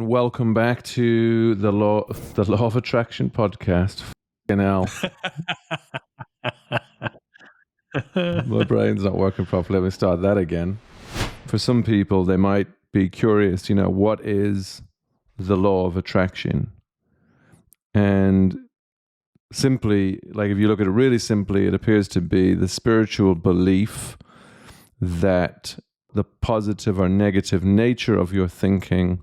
welcome back to the Law of Attraction podcast. Fucking hell. My brain's not working properly. Let me start that again. For some people, they might be curious, what is the law of attraction? And simply, like if you look at it really simply, it appears to be the spiritual belief that the positive or negative nature of your thinking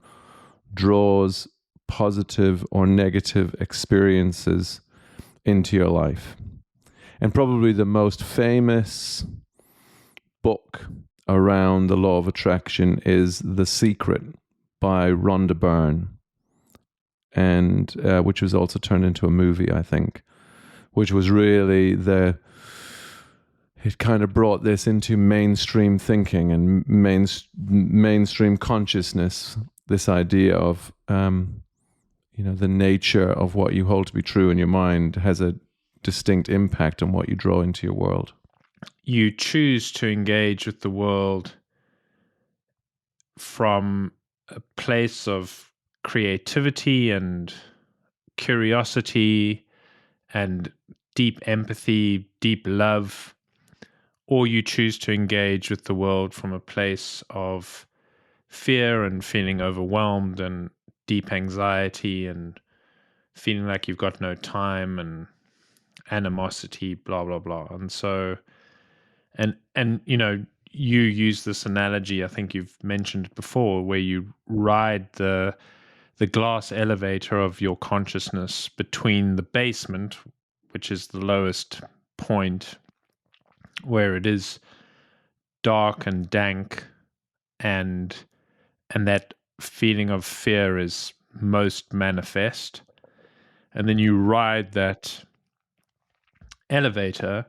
draws positive or negative experiences into your life. And probably the most famous book around the law of attraction is The Secret by Rhonda Byrne, and which was also turned into a movie, I think, which was really it kind of brought this into mainstream thinking and mainstream consciousness, this idea of, the nature of what you hold to be true in your mind has a distinct impact on what you draw into your world. You choose to engage with the world from a place of creativity and curiosity and deep empathy, deep love, or you choose to engage with the world from a place of fear and feeling overwhelmed and deep anxiety and feeling like you've got no time and animosity, blah, blah, blah. And so, and you use this analogy, I think you've mentioned it before, where you ride the glass elevator of your consciousness between the basement, which is the lowest point, where it is dark and dank, and that feeling of fear is most manifest. And then you ride that elevator,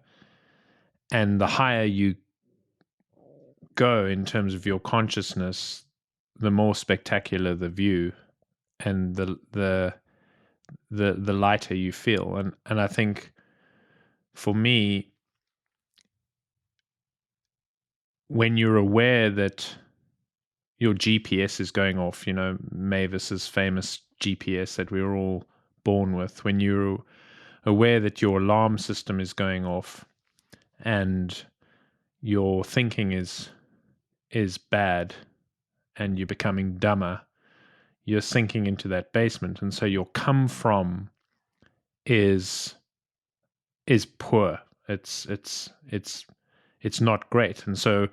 and the higher you go in terms of your consciousness, the more spectacular the view and the lighter you feel. And I think for me, when you're aware that your GPS is going off, Mavis's famous GPS that we were all born with, when you're aware that your alarm system is going off and your thinking is bad and you're becoming dumber, you're sinking into that basement. And so your come from is poor. It's not great. And so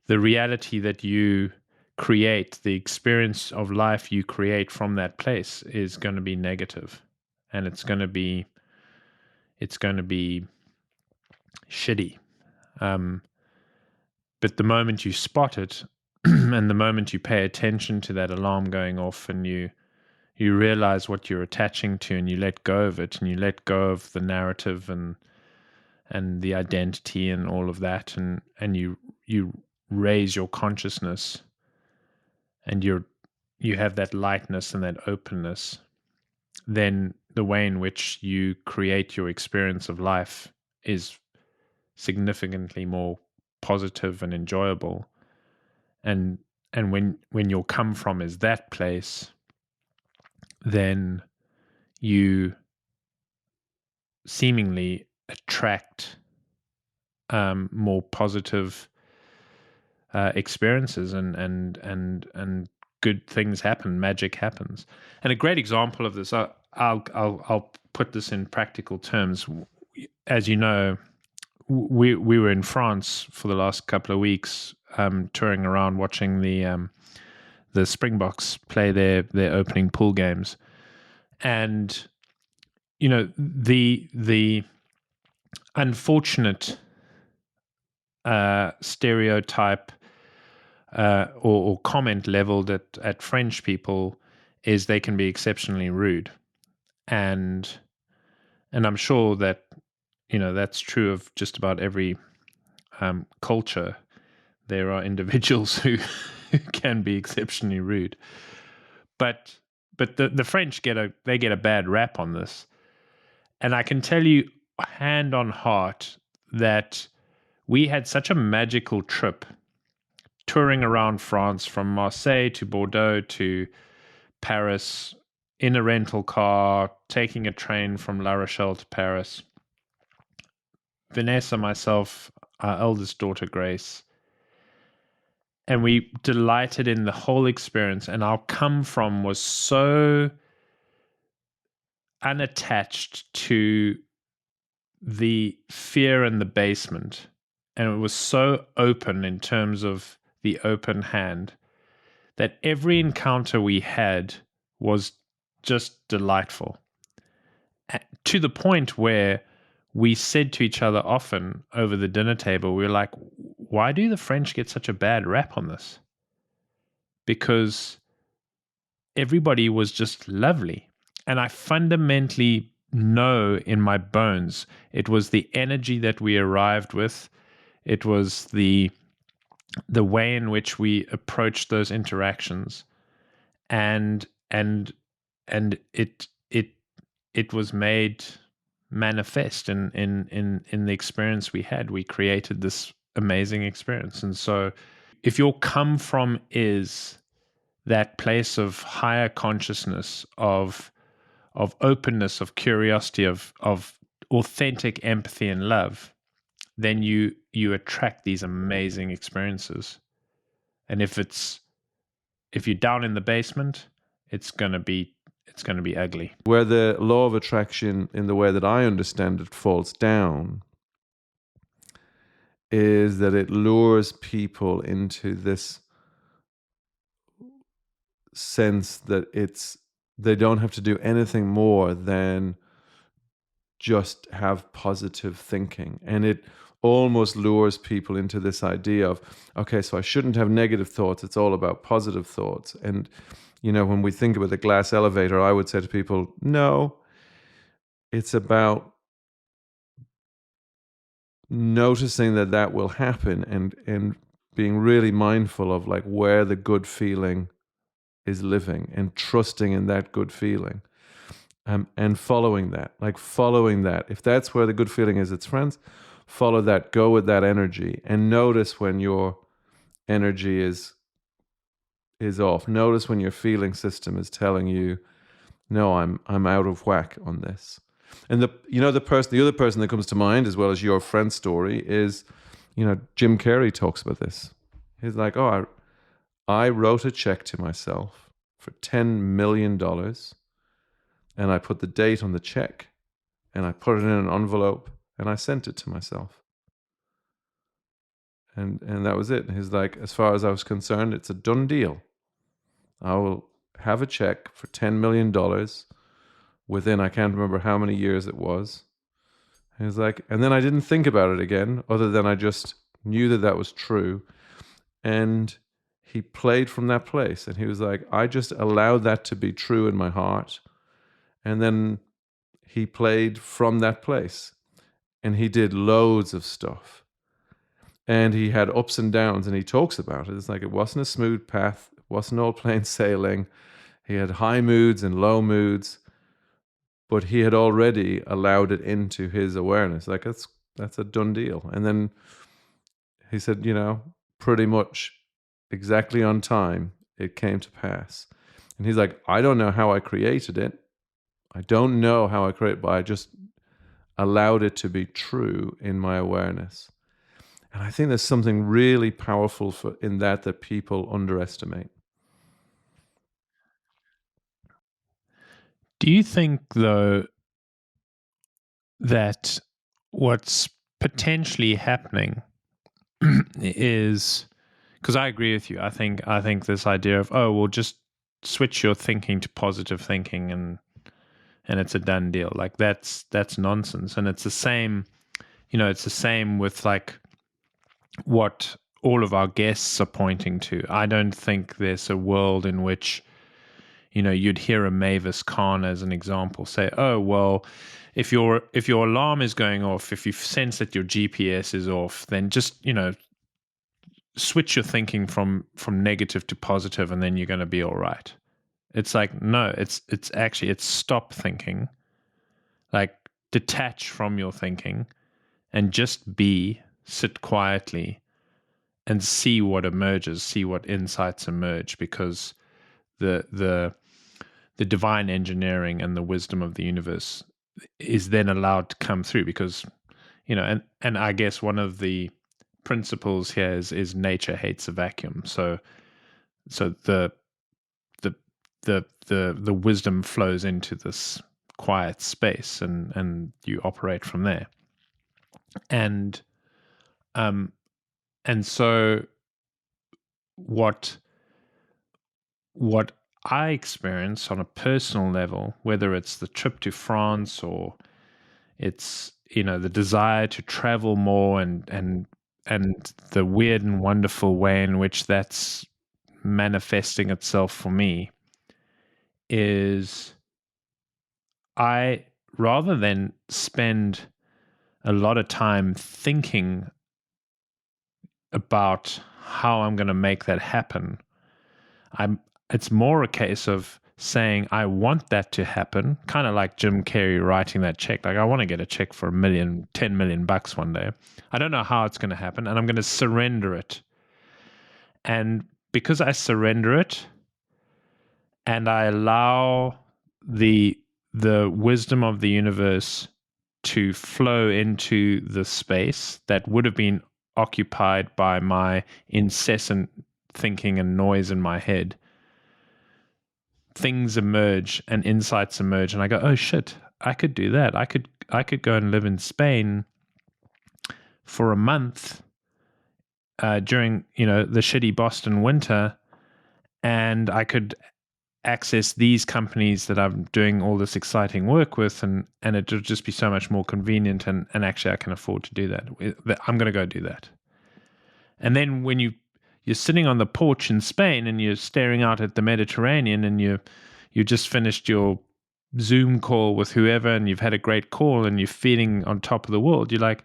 the reality that you create, the experience of life you create from that place is going to be negative, and it's going to be shitty. But the moment you spot it and the moment you pay attention to that alarm going off and you realize what you're attaching to and you let go of it and you let go of the narrative and the identity and all of that, and you raise your consciousness and you have that lightness and that openness, then the way in which you create your experience of life is significantly more positive and enjoyable. And when your come from is that place, then you seemingly attract more positive experiences and good things happen, magic happens. And a great example of this, I'll put this in practical terms. As you know, we were in France for the last couple of weeks, touring around, watching the Springboks play their opening pool games, and the unfortunate stereotype or comment leveled at French people is they can be exceptionally rude, and I'm sure that that's true of just about every culture. There are individuals who can be exceptionally rude, but the French get a bad rap on this, and I can tell you hand on heart that we had such a magical trip touring around France, from Marseille to Bordeaux to Paris in a rental car, taking a train from La Rochelle to Paris. Vanessa, myself, our eldest daughter, Grace, and we delighted in the whole experience. And our come from was so unattached to the fear in the basement. And it was so open in terms of the open hand that every encounter we had was just delightful. To the point where we said to each other often over the dinner table, we were like, why do the French get such a bad rap on this? Because everybody was just lovely. And I fundamentally know in my bones it was the energy that we arrived with. It was the way in which we approached those interactions, and it was made manifest in the experience we had. We created this amazing experience. And so if your come from is that place of higher consciousness, of openness, of curiosity, of authentic empathy and love, then you attract these amazing experiences. And if you're down in the basement, it's gonna be ugly. Where the law of attraction, in the way that I understand it, falls down is that it lures people into this sense that they don't have to do anything more than just have positive thinking. And it almost lures people into this idea of, okay, so I shouldn't have negative thoughts. It's all about positive thoughts. And, when we think about the glass elevator, I would say to people, no, it's about noticing that will happen and being really mindful of like where the good feeling is living and trusting in that good feeling. And following that. If that's where the good feeling is, it's friends, follow that, go with that energy, and notice when your energy is off. Notice when your feeling system is telling you, no, I'm out of whack on this. And the other person that comes to mind, as well as your friend's story, is, Jim Carrey talks about this. He's like, oh, I wrote a check to myself for $10 million. And I put the date on the check, and I put it in an envelope, and I sent it to myself. And that was it. He's like, as far as I was concerned, it's a done deal. I will have a check for $10 million within, I can't remember how many years it was. He's like, and then I didn't think about it again, other than I just knew that was true. And he played from that place. And he was like, I just allowed that to be true in my heart. And then he played from that place, and he did loads of stuff, and he had ups and downs, and he talks about it. It's like, it wasn't a smooth path. It wasn't all plain sailing. He had high moods and low moods, but he had already allowed it into his awareness. Like, that's a done deal. And then he said, pretty much exactly on time, it came to pass. And he's like, I don't know how I created it. I don't know how I create, but I just allowed it to be true in my awareness. And I think there's something really powerful in that people underestimate. Do you think, though, that what's potentially happening is, because I agree with you, I think this idea of, oh, well, just switch your thinking to positive thinking and it's a done deal. Like that's nonsense. And it's the same, it's the same with like what all of our guests are pointing to. I don't think there's a world in which, you'd hear a Mavis Khan as an example say, oh, well, if your alarm is going off, if you sense that your GPS is off, then just, switch your thinking from negative to positive, and then you're going to be all right. It's like, no, it's stop thinking, like detach from your thinking and just sit quietly and see what emerges, see what insights emerge, because the the divine engineering and the wisdom of the universe is then allowed to come through, because, and I guess one of the principles here is nature hates a vacuum. So the the wisdom flows into this quiet space, and you operate from there. And so what I experience on a personal level, whether it's the trip to France or it's the desire to travel more, and the weird and wonderful way in which that's manifesting itself for me, is I, rather than spend a lot of time thinking about how I'm going to make that happen, it's more a case of saying, I want that to happen, kind of like Jim Carrey writing that check. Like, I want to get a check for $10 million one day. I don't know how it's going to happen, and I'm going to surrender it. And because I surrender it, and I allow the wisdom of the universe to flow into the space that would have been occupied by my incessant thinking and noise in my head, things emerge and insights emerge, and I go, oh shit, I could do that. I could go and live in Spain for a month during the shitty Boston winter, and I could access these companies that I'm doing all this exciting work with, and it would just be so much more convenient, and actually I can afford to do that. I'm going to go do that. And then when you're sitting on the porch in Spain and you're staring out at the Mediterranean, and you just finished your Zoom call with whoever, and you've had a great call, and you're feeling on top of the world, you're like,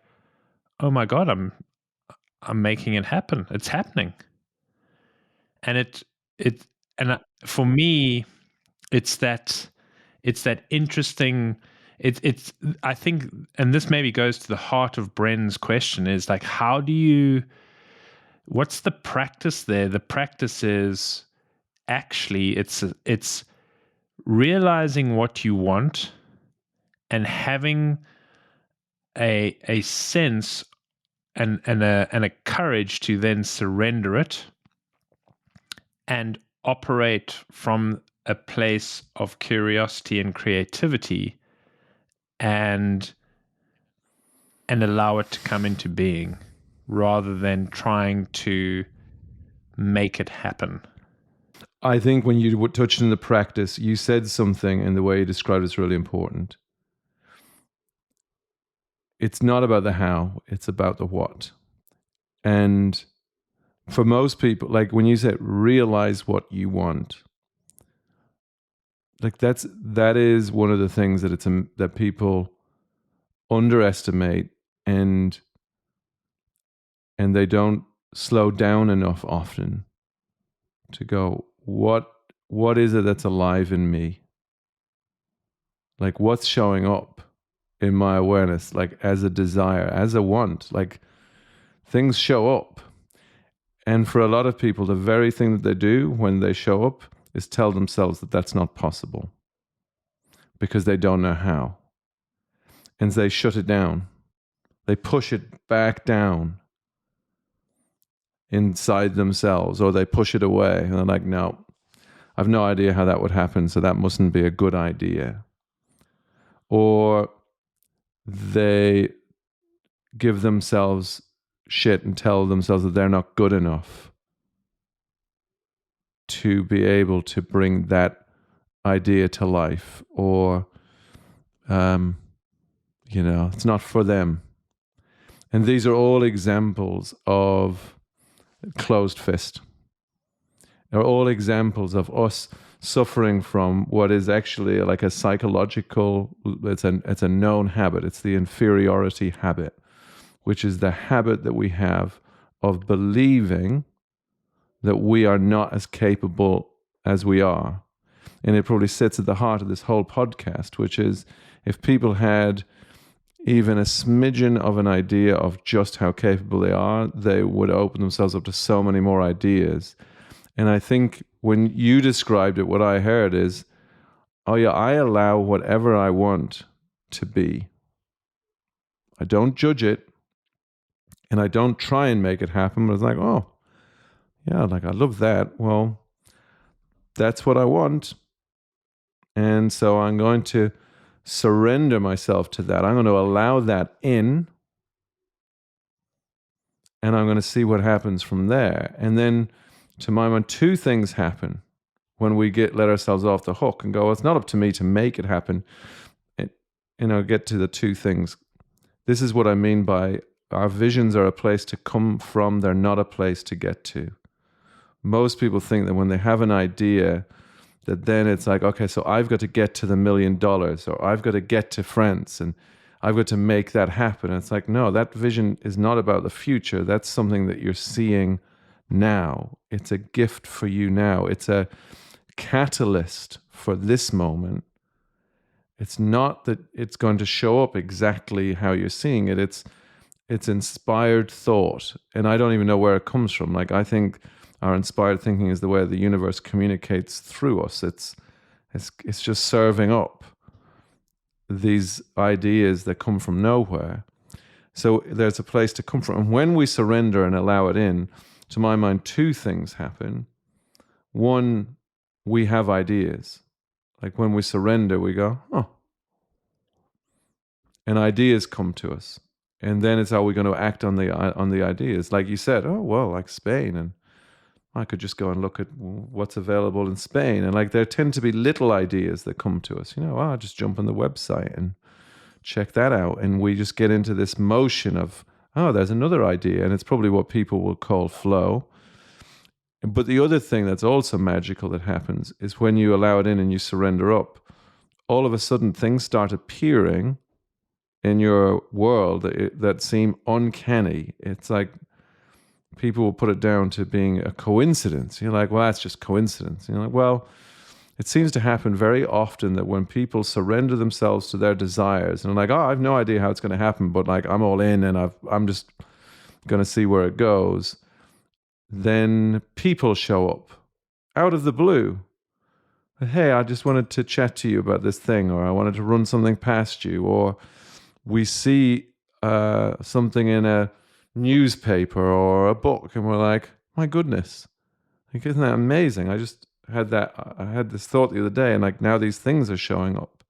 oh my God, I'm making it happen. It's happening. And for me, it's that interesting. I think, and this maybe goes to the heart of Bren's question, is like, what's the practice there? The practice is actually, it's realizing what you want and having a sense and a courage to then surrender it and operate from a place of curiosity and creativity, and allow it to come into being, rather than trying to make it happen. I think when you touched on the practice, you said something in the way you described it's really important. It's not about the how, it's about the what. And for most people, like when you said realize what you want, like that is one of the things that that people underestimate, and they don't slow down enough often to go, what is it that's alive in me? Like, what's showing up in my awareness, like as a desire, as a want? Like, things show up. And for a lot of people, the very thing that they do when they show up is tell themselves that that's not possible, because they don't know how. And they shut it down. They push it back down inside themselves, or they push it away. And they're like, no, I've no idea how that would happen, so that mustn't be a good idea. Or they give themselves shit and tell themselves that they're not good enough to be able to bring that idea to life, or it's not for them. And these are all examples of closed fist. They're all examples of us suffering from what is actually like a psychological, it's a known habit. It's the inferiority habit, which is the habit that we have of believing that we are not as capable as we are. And it probably sits at the heart of this whole podcast, which is, if people had even a smidgen of an idea of just how capable they are, they would open themselves up to so many more ideas. And I think when you described it, what I heard is, oh yeah, I allow whatever I want to be. I don't judge it, and I don't try and make it happen. But it's like, oh, yeah, like I love that. Well, that's what I want. And so I'm going to surrender myself to that. I'm going to allow that in, and I'm going to see what happens from there. And then, to my mind, two things happen when we let ourselves off the hook and go, well, it's not up to me to make it happen. Get to the two things. This is what I mean by our visions are a place to come from. They're not a place to get to. Most people think that when they have an idea, that then it's like, okay, so I've got to get to the $1 million, or I've got to get to France, and I've got to make that happen. And it's like, no, that vision is not about the future. That's something that you're seeing now. It's a gift for you now. It's a catalyst for this moment. It's not that it's going to show up exactly how you're seeing it. It's inspired thought. And I don't even know where it comes from. Like, I think our inspired thinking is the way the universe communicates through us. It's just serving up these ideas that come from nowhere. So there's a place to come from. And when we surrender and allow it in, to my mind, two things happen. One, we have ideas. Like when we surrender, we go, oh. And ideas come to us. And then it's how we're going to act on the ideas. Like you said, oh, well, like Spain, and I could just go and look at what's available in Spain. And like there tend to be little ideas that come to us. I'll just jump on the website and check that out. And we just get into this motion of, oh, there's another idea. And it's probably what people will call flow. But the other thing that's also magical that happens is when you allow it in and you surrender up, all of a sudden things start appearing in your world that seem uncanny. It's like people will put it down to being a coincidence. You're like, well, that's just coincidence. You're like, well, it seems to happen very often that when people surrender themselves to their desires and are like, oh, I have no idea how it's going to happen, but like I'm all in and I'm just going to see where it goes. Then people show up out of the blue. Hey, I just wanted to chat to you about this thing, or I wanted to run something past you, or we see something in a newspaper or a book, and we're like, my goodness, like, isn't that amazing? I had this thought the other day, and like now these things are showing up.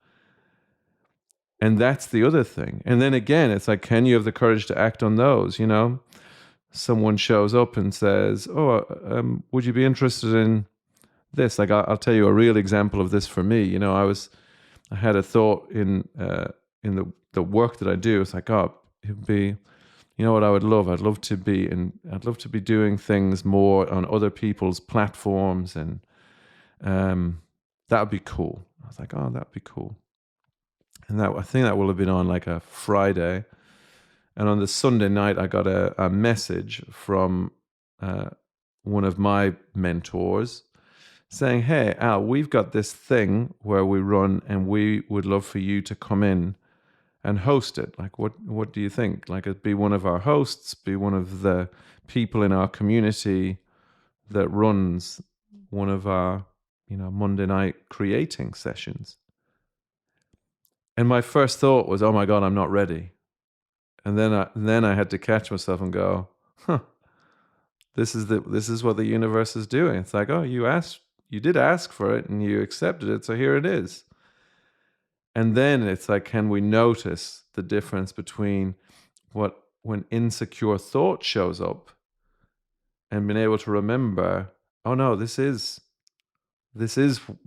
And that's the other thing. And then again, it's like, can you have the courage to act on those? Someone shows up and says, oh, would you be interested in this? Like, I'll tell you a real example of this for me. I had a thought in the work that I do. It's like, oh, it would be, what I would love? I'd love to be doing things more on other people's platforms, and that would be cool. I was like, oh, that'd be cool. And I think that will have been on like a Friday. And on the Sunday night, I got a message from one of my mentors saying, hey, Al, we've got this thing where we run, and we would love for you to come in and host it. Like, what do you think? Like, it'd be one of our hosts, be one of the people in our community that runs one of our, Monday night creating sessions. And my first thought was, oh my God, I'm not ready. And then I had to catch myself and go, this is what the universe is doing. It's like, oh, you did ask for it and you accepted it, so here it is. And then it's like, can we notice the difference between when insecure thought shows up and being able to remember, oh no, this is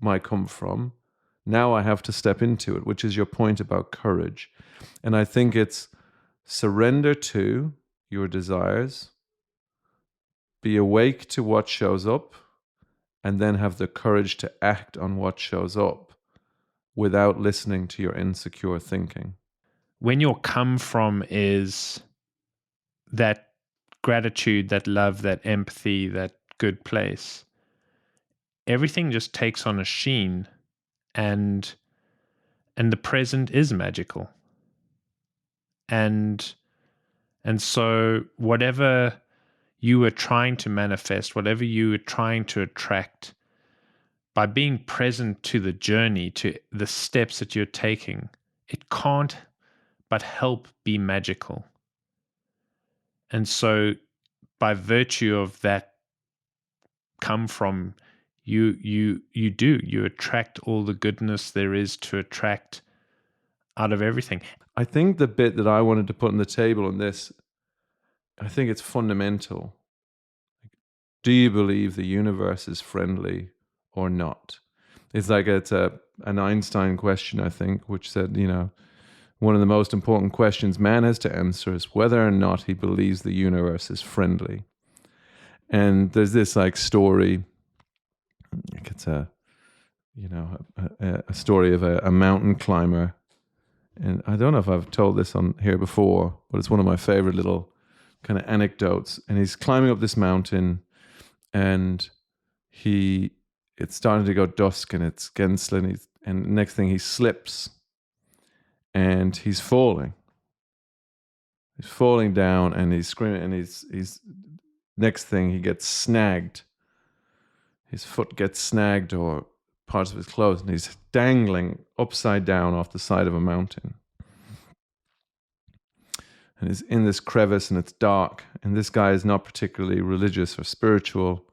my come from. Now I have to step into it, which is your point about courage. And I think it's surrender to your desires, be awake to what shows up, and then have the courage to act on what shows up without listening to your insecure thinking. When your come from is that gratitude, that love, that empathy, that good place, everything just takes on a sheen, and the present is magical. And so whatever you were trying to manifest, whatever you were trying to attract, by being present to the journey, to the steps that you're taking, it can't but help be magical. And so by virtue of that come from, you attract all the goodness there is to attract out of everything. I think the bit that I wanted to put on the table on this, I think it's fundamental. Do you believe the universe is friendly or not? It's like an Einstein question, I think, which said, one of the most important questions man has to answer is whether or not he believes the universe is friendly. And there's this like story, like it's a story of a mountain climber. And I don't know if I've told this on here before, but it's one of my favorite little kind of anecdotes. And he's climbing up this mountain, and it's starting to go dusk, and it's getting slim. And next thing he slips, and he's falling. He's falling down, and he's screaming, and he's next thing he gets snagged. His foot gets snagged, or parts of his clothes, and he's dangling upside down off the side of a mountain. And he's in this crevice, and it's dark, and this guy is not particularly religious or spiritual,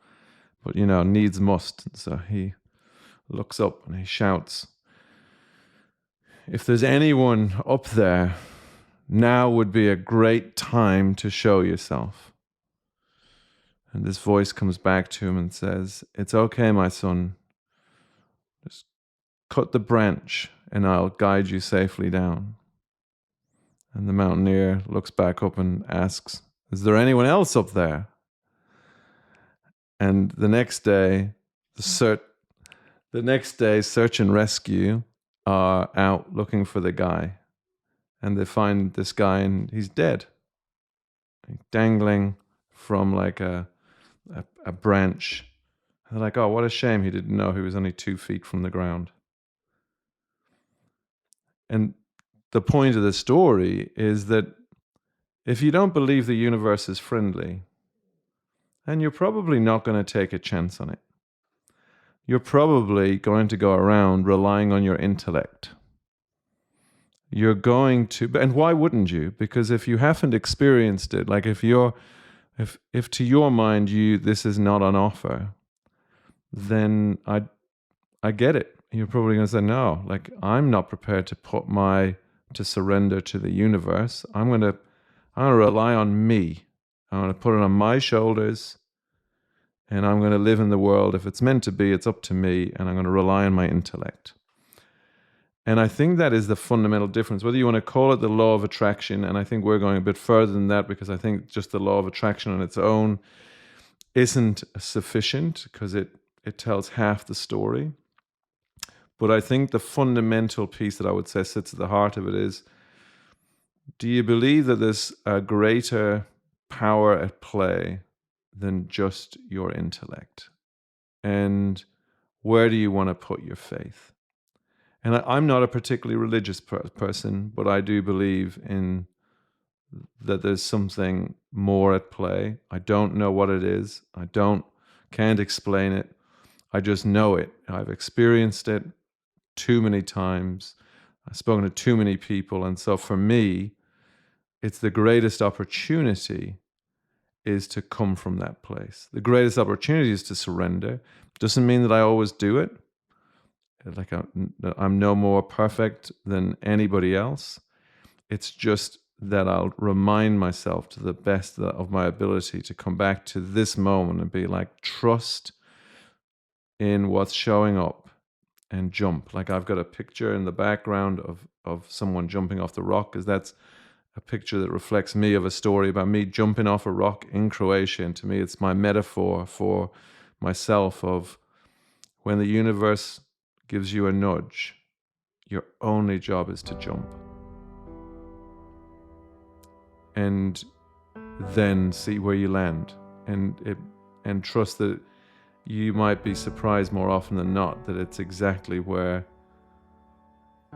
but needs must. And so he looks up and he shouts, "If there's anyone up there, now would be a great time to show yourself." And this voice comes back to him and says, "It's okay, my son. Just cut the branch and I'll guide you safely down." And the mountaineer looks back up and asks, "Is there anyone else up there?" And the next day, search and rescue are out looking for the guy. And they find this guy, and he's dead. He's dangling from like a branch. And they're like, "Oh, what a shame he didn't know he was only 2 feet from the ground." And the point of the story is that if you don't believe the universe is friendly, then you're probably not going to take a chance on it. You're probably going to go around relying on your intellect. You're going to, and why wouldn't you? Because if you haven't experienced it, like if to your mind this is not on offer, then I get it. You're probably going to say, no, like I'm not prepared to surrender to the universe. I'm going to rely on me. I'm going to put it on my shoulders, and I'm going to live in the world. If it's meant to be, it's up to me, and I'm going to rely on my intellect. And I think that is the fundamental difference, whether you want to call it the law of attraction, and I think we're going a bit further than that, because I think just the law of attraction on its own isn't sufficient, because it tells half the story. But I think the fundamental piece that I would say sits at the heart of it is, do you believe that there's a greater power at play than just your intellect? And where do you want to put your faith? And I'm not a particularly religious person, but I do believe in that there's something more at play. I don't know what it is. Can't explain it. I just know it. I've experienced it too many times. I've spoken to too many people. And so for me, it's the greatest opportunity is to come from that place. The greatest opportunity is to surrender. Doesn't mean that I always do it. Like I'm no more perfect than anybody else. It's just that I'll remind myself to the best of my ability to come back to this moment and be like, trust in what's showing up and jump. Like I've got a picture in the background of someone jumping off the rock, because that's a picture that reflects me, of a story about me jumping off a rock in Croatia. And to me, it's my metaphor for myself of when the universe gives you a nudge, your only job is to jump. And then see where you land, and trust that you might be surprised more often than not that it's exactly where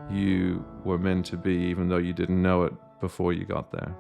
you were meant to be, even though you didn't know it before you got there.